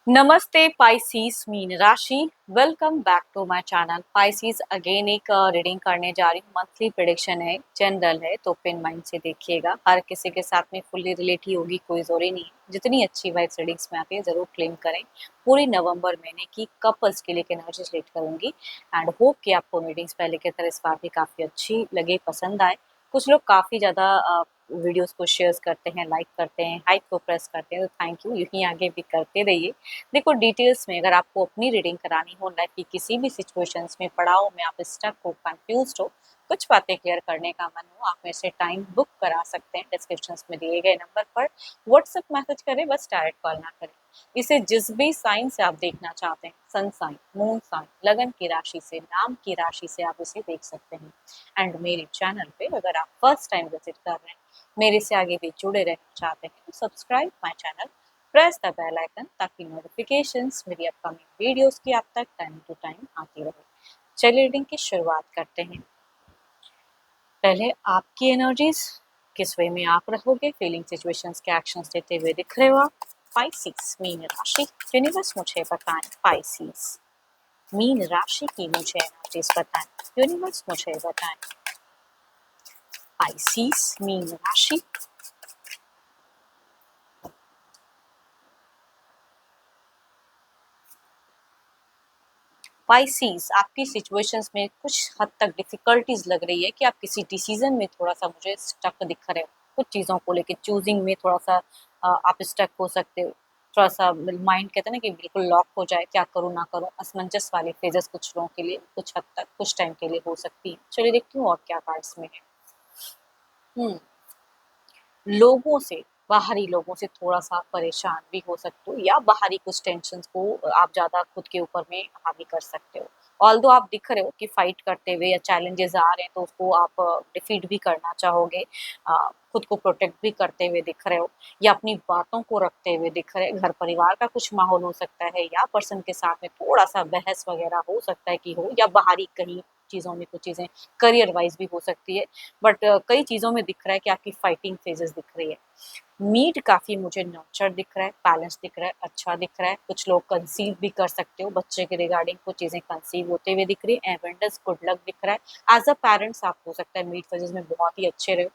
नमस्ते पाइसीस मीन राशि। Welcome back to my channel Pisces. Again एक रीडिंग करने जा रही हूँ। मंथली प्रेडिक्शन है, जनरल है, तो ओपन माइंड से देखिएगा। हर किसी के साथ में फुल्ली रिलेट ही होगी, कोई जरूरी नहीं है। जितनी अच्छी वाइब्स रीडिंग्स में आती है जरूर क्लेम करें। पूरी नवंबर महीने की कपल्स के लिए एनर्जी रिलेट करूंगी एंड होप कि आपको रीडिंग्स पहले की तरह इस बार भी काफ़ी अच्छी लगे, पसंद आए। कुछ लोग काफ़ी ज़्यादा वीडियोस को शेयर करते हैं, लाइक करते हैं, हाइप को प्रेस करते हैं, तो थैंक यू, यहीं आगे भी करते रहिए। देखो, डिटेल्स में अगर आपको अपनी रीडिंग करानी हो, लाइफ की किसी भी सिचुएशंस में, पड़ाव में आप स्टक हो, कंफ्यूज हो, कुछ बातें क्लियर करने का मन हो, आप मेरे से टाइम बुक करा सकते हैं। डिस्क्रिप्शन में दिए गए नंबर पर व्हाट्सएप मैसेज करें, बस डायरेक्ट कॉल ना करें। इसे जिस भी साइन से आप देखना चाहते हैं, सन साइन, मून साइन, लगन की राशि से, नाम की राशि से आप इसे देख सकते हैं। एंड मेरे चैनल पे अगर आप फर्स्ट टाइम विजिट कर रहे हैं, मेरे से आगे भी जुड़े रहना चाहते हैं, तो subscribe my channel, press the bell icon, ताकि नोटिफिकेशंस मेरी अपकमिंग वीडियोस की आप तक टाइम टू टाइम आती रहे। चलिए रीडिंग की शुरुआत करते हैं। पहले आपकी एनर्जीज, किस वे में आप रहोगे, फीलिंग, सिचुएशंस के एक्शंस लेते हुए दिख रहे हो आप। पाइसिस मीन राशि, यूनिवर्स मुझे बताएं। पाइसिस मीन राशि की मुझे एनर्जीज बताएं, यूनिवर्स मुझे बताएं। पाइसिस मीन राशि, पाइसीज आपकी सिचुएशंस में कुछ हद तक डिफिकल्टीज लग रही है कि आप किसी डिसीजन में थोड़ा सा मुझे स्टक दिख रहे हो। कुछ चीज़ों को लेके चूजिंग में थोड़ा सा आप स्टक हो सकते हो। थोड़ा सा माइंड कहते हैं ना कि बिल्कुल लॉक हो जाए, क्या करूँ ना करूँ, असमंजस वाली फेजेस कुछ लोगों के लिए कुछ हद तक कुछ टाइम के लिए हो सकती है। चलिए देखती हूँ और क्या कार्ड्स में है। हम्म लोगों से, बाहरी लोगों से थोड़ा-सा आप परेशान भी हो सकते हो, या बाहरी कुछ टेंशन्स को आप ज़्यादा खुद के ऊपर में हावी कर सकते हो। ऑल्दो आप दिख रहे हो कि फाइट करते हुए या चैलेंजेस आ रहे हैं तो उसको आप डिफीट भी करना चाहोगे। खुद को प्रोटेक्ट भी करते हुए दिख रहे हो, या अपनी बातों को रखते हुए दिख रहे हैं। घर परिवार का कुछ माहौल हो सकता है, या पर्सन के साथ में थोड़ा-सा बहस वगैरह हो सकता है कि हो, या बाहरी कहीं चीज़ों में कुछ चीज़ें करियर वाइज़ भी हो सकती है। बट कई चीज़ों में दिख रहा है कि आपकी फाइटिंग फेजेस दिख रही है। मीट काफ़ी मुझे नर्चर दिख रहा है, बैलेंस दिख रहा है, अच्छा दिख रहा है। कुछ लोग कंसीव भी कर सकते हो, बच्चे के रिगार्डिंग कुछ चीज़ें कंसीव होते हुए दिख रही है। एबंडेंस, गुड लक दिख रहा है। एज अ पेरेंट्स आप हो सकता है मीट फेजेस में बहुत ही अच्छे रहे,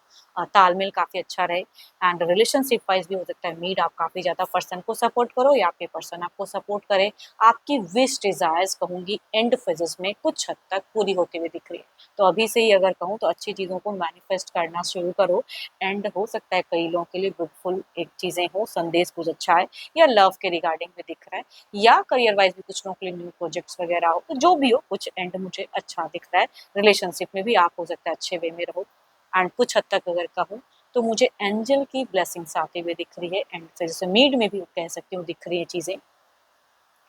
तालमेल काफ़ी अच्छा रहे। एंड रिलेशनशिप वाइज भी हो सकता है मीट आप काफ़ी ज़्यादा पर्सन को सपोर्ट करो, या आपके पर्सन आपको सपोर्ट करे। आपकी विश डिजायर्स कहूँगी एंड फेजेस में कुछ हद तक पूरी होती हुई दिख रही है। तो अभी से ही अगर कहूँ तो अच्छी चीज़ों को मैनिफेस्ट करना शुरू करो। एंड हो सकता है कई लोगों के लिए गुडफुल एक चीज़ें हो, संदेश कुछ अच्छा है, या लव के रिगार्डिंग भी दिख रहा है, या करियर वाइज भी कुछ लोगों के लिए न्यू प्रोजेक्ट्स वगैरह हो। तो जो भी हो, कुछ एंड मुझे अच्छा दिख रहा है। रिलेशनशिप में भी आप हो सकता है अच्छे वे में रहो। एंड कुछ हद तक अगर कहूँ तो मुझे एंजल की ब्लेसिंग्स आते हुए दिख रही है। एंड जैसे मीड में भी कह सकती हूँ दिख रही है चीज़ें।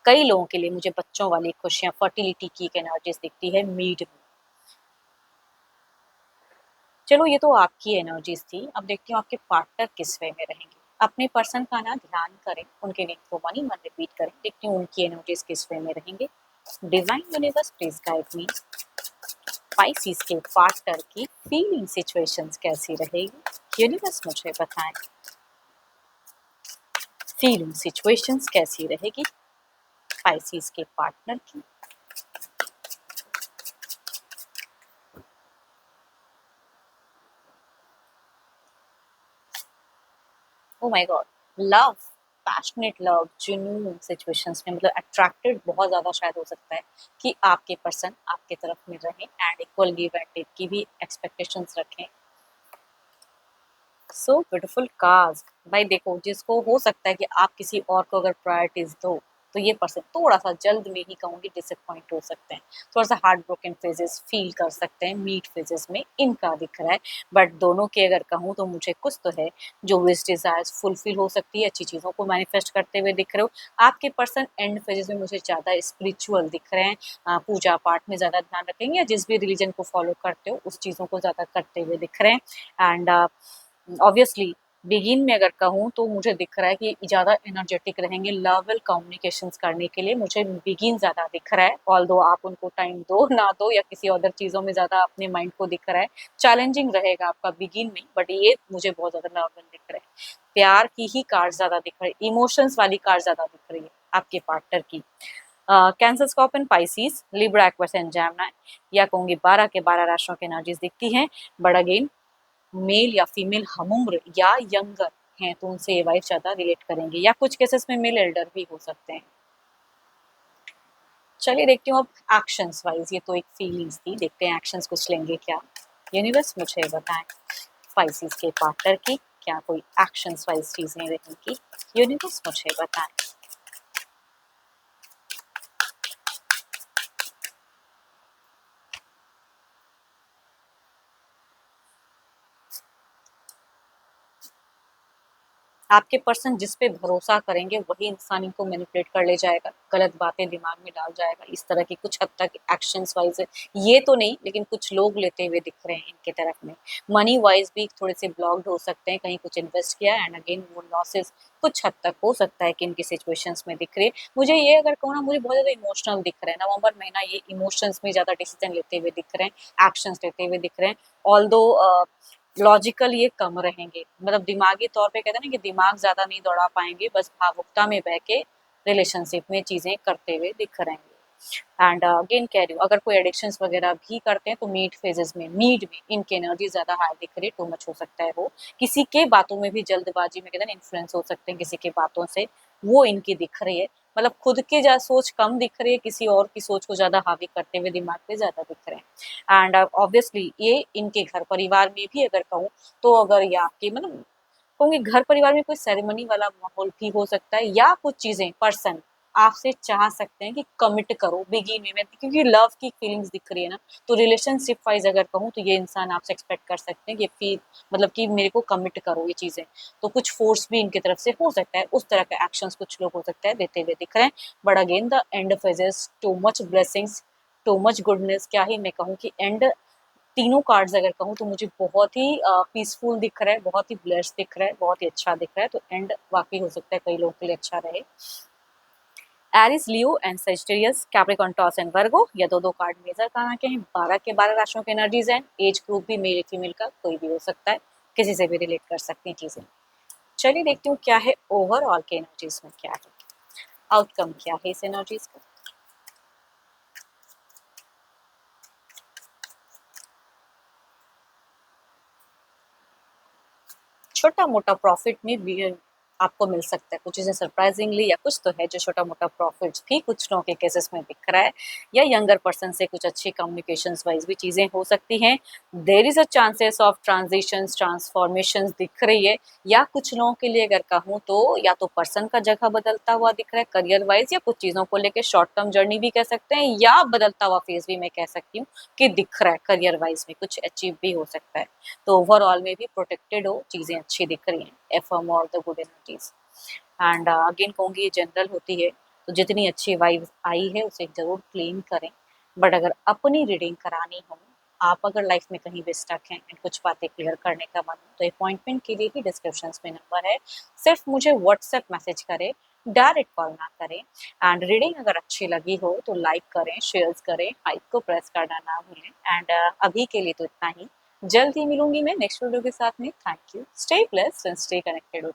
कई लोगों के लिए मुझे बच्चों वाली खुशियाँ, फर्टिलिटी की एक एनर्जीज दिखती है मीड में। चलो ये तो आपकी एनर्जीज थी, अब देखती हूँ आपके पार्टनर किस वे में रहेंगे। अपने पर्सन का ना ध्यान करें, उनके नेम को मनी मन रिपीट करें, देखती हूँ उनकी एनर्जीज किस वे में रहेंगे। Divine universe please guide me. Pisces के पार्टनर की फीलिंग सिचुएशंस कैसी रहेगी, यूनिवर्स मुझे बताएं। फीलिंग सिचुएशंस कैसी रहेगी पाइसिस के पार्टनर की। Oh my God, love, passionate love, जुनून सिचुएशंस में, मतलब अट्रैक्टेड बहुत ज़्यादा शायद हो सकता है कि आपके पर्सन आपके तरफ में रहें। And equal give and take की भी एक्सपेक्टेशंस रखें। So beautiful cars. भाई देखो, जिसको हो सकता है कि आप किसी और को अगर प्रायोरिटीज दो, तो ये पर्सन थोड़ा सा जल्द में ही कहूँगी डिसअपॉइंट हो सकते हैं। थोड़ा सा हार्ट ब्रोकन फेजेस फील कर सकते हैं मीट फेजेस में, इनका दिख रहा है। बट दोनों के अगर कहूँ तो मुझे कुछ तो है जो विश डिजायर्स फुलफिल हो सकती है, अच्छी चीज़ों को मैनिफेस्ट करते हुए दिख रहे हो। आपके पर्सन एंड फेजेस में मुझे ज़्यादा स्पिरिचुअल दिख रहे हैं, पूजा पाठ में ज़्यादा ध्यान रखेंगे, या जिस भी रिलीजन को फॉलो करते हो उस चीज़ों को ज़्यादा करते हुए दिख रहे हैं। एंड ऑब्वियसली बिगिन में अगर कहूँ तो मुझे दिख रहा है कि ज़्यादा एनर्जेटिक रहेंगे लव कम्युनिकेशंस करने के लिए। मुझे बिगिन ज़्यादा दिख रहा है, ऑल्दो आप उनको टाइम दो ना दो, या किसी अदर चीज़ों में ज़्यादा अपने माइंड को दिख रहा है। चैलेंजिंग रहेगा आपका बिगिन में, बट ये मुझे बहुत ज़्यादा नॉर्मल दिख रहा है। प्यार की ही कार्ड ज़्यादा दिख रही है, इमोशंस वाली कार्ड ज़्यादा दिख रही है। आपके पार्टनर की। Cancer, scorpion, Pisces, Libra, Aquarius and Gemini, या कहूंगी 12 के 12 राशियों की एनर्जीज दिखती हैं। बट अगेन मेल या फीमेल हम उम्र या यंगर हैं तो उनसे ये वाइफ ज्यादा रिलेट करेंगे, या कुछ केसेस में मेल एल्डर भी हो सकते हैं। चलिए देखती हूँ अब एक्शंस वाइज, ये तो एक फीलिंग्स थी, देखते हैं एक्शंस कुछ लेंगे क्या। यूनिवर्स मुझे बताएं स्पाइसेस के पार्टनर की क्या कोई एक्शंस वाइज चीजें रहेंगी। यूनिवर्स मुझे बताएं। आपके पर्सन जिस पे भरोसा करेंगे वही इंसान इनको मैनिपुलेट कर ले जाएगा, गलत बातें दिमाग में डाल जाएगा, इस तरह की कुछ हद तक एक्शंस वाइज ये तो नहीं, लेकिन कुछ लोग लेते हुए दिख रहे हैं इनके तरफ में। मनी वाइज भी थोड़े से ब्लॉक्ड हो सकते हैं, कहीं कुछ इन्वेस्ट किया एंड अगेन वो लॉसेस कुछ हद तक हो सकता है कि इनकी सिचुएशंस में दिख रही है। मुझे ये अगर कहूँ ना, मुझे बहुत ज़्यादा इमोशनल दिख रहे हैं, नवंबर महीना ये इमोशंस में ज़्यादा डिसीजन लेते हुए दिख रहे हैं, एक्शंस लेते हुए दिख रहे हैं। ऑल्दो लॉजिकल ये कम रहेंगे, मतलब दिमागी तौर पे कहते हैं ना कि दिमाग ज़्यादा नहीं दौड़ा पाएंगे, बस भावुकता में बह के रिलेशनशिप में चीज़ें करते हुए दिख रहे हैं। एंड अगेन कह रही हूँ, अगर कोई एडिक्शंस वगैरह भी करते हैं तो मीट फेजेस में, मीट में इनकी एनर्जी ज़्यादा हाई दिख रही है, टू मच हो सकता है वो। किसी के बातों में भी जल्दबाजी में कहते हैं इन्फ्लुएंस हो सकते हैं किसी के बातों से, वो इनकी दिख रही है। मतलब खुद की सोच कम दिख रही है, किसी और की सोच को ज़्यादा हावी करते हुए दिमाग पे ज़्यादा दिख रहे हैं। एंड ऑब्वियसली ये इनके घर परिवार में भी अगर कहूँ तो, अगर ये आपके मतलब कहूँगी घर परिवार में कोई सेरेमनी वाला माहौल भी हो सकता है, या कुछ चीज़ें पर्सन आपसे चाह सकते हैं कि कमिट करो बिगिन में, क्योंकि लव की फीलिंग्स दिख रही है ना, तो रिलेशनशिप वाइज अगर कहूँ तो ये इंसान आपसे एक्सपेक्ट कर सकते हैं कि फील मतलब कि मेरे को कमिट करो ये चीज़ें। तो कुछ फोर्स भी इनकी तरफ से हो सकता है, उस तरह का एक्शंस कुछ लोग हो सकता है देते हुए दिख रहे हैं। But again the end phases too much blessings, too much goodness, क्या ही मैं कहूँ कि एंड तीनों कार्ड्स अगर कहूँ तो मुझे बहुत ही पीसफुल दिख रहा है, बहुत ही ब्लेस्ड दिख रहा है, बहुत ही अच्छा दिख रहा है। तो एंड वाकई हो सकता है कई लोगों के लिए अच्छा रहे। Aries, Leo and Sagittarius, Capricorn, Taurus and Virgo, या दो कार्ड मेजर कहाँ के हैं, 12 के 12 राशियों के एनर्जीज हैं। एज ग्रुप भी मेल फीमेल का कोई भी हो सकता है, किसी से भी रिलेट कर सकती हैं चीजें। चलिए देखती हूँ क्या है ओवरऑल के एनर्जीज में, क्या है आउटकम, क्या है इस एनर्जीज का। छोटा मोटा प्रॉफिट में भी आपको मिल सकता है, कुछ चीज़ें सरप्राइजिंगली, या कुछ तो है जो छोटा मोटा प्रॉफिट्स भी कुछ लोगों के केसेस में दिख रहा है, या यंगर पर्सन से कुछ अच्छी कम्युनिकेशंस वाइज भी चीज़ें हो सकती हैं। There is a chances of transitions, transformations दिख रही है, या कुछ लोगों के लिए अगर कहूँ तो या तो पर्सन का जगह बदलता हुआ दिख रहा है करियर वाइज, या कुछ चीज़ों को लेकर शॉर्ट टर्म जर्नी भी कह सकते हैं, या बदलता हुआ फेज भी मैं कह सकती हूँ कि दिख रहा है, करियर वाइज में कुछ अचीव भी हो सकता है। तो ओवरऑल में भी प्रोटेक्टेड हो, चीज़ें अच्छी दिख रही हैं, एफर्म और the good energies. And again कहूँगी ये जनरल होती है, तो जितनी अच्छी वाइब्स आई है उसे ज़रूर क्लेम करें। बट अगर अपनी रीडिंग करानी हो, आप अगर लाइफ में कहीं भी स्टक हैं एंड कुछ बातें क्लियर करने का मन हो, तो अपॉइंटमेंट के लिए ही डिस्क्रिप्शन में नंबर है, सिर्फ मुझे व्हाट्सएप मैसेज करें, डायरेक्ट कॉल ना करें। एंड रीडिंग अगर अच्छी लगी हो तो लाइक करें, शेयर करें, हाइप को प्रेस करना ना भूलें। एंड अभी के लिए तो इतना ही, जल्द ही मिलूंगी मैं नेक्स्ट वीडियो के साथ में। Thank you, stay blessed and stay connected.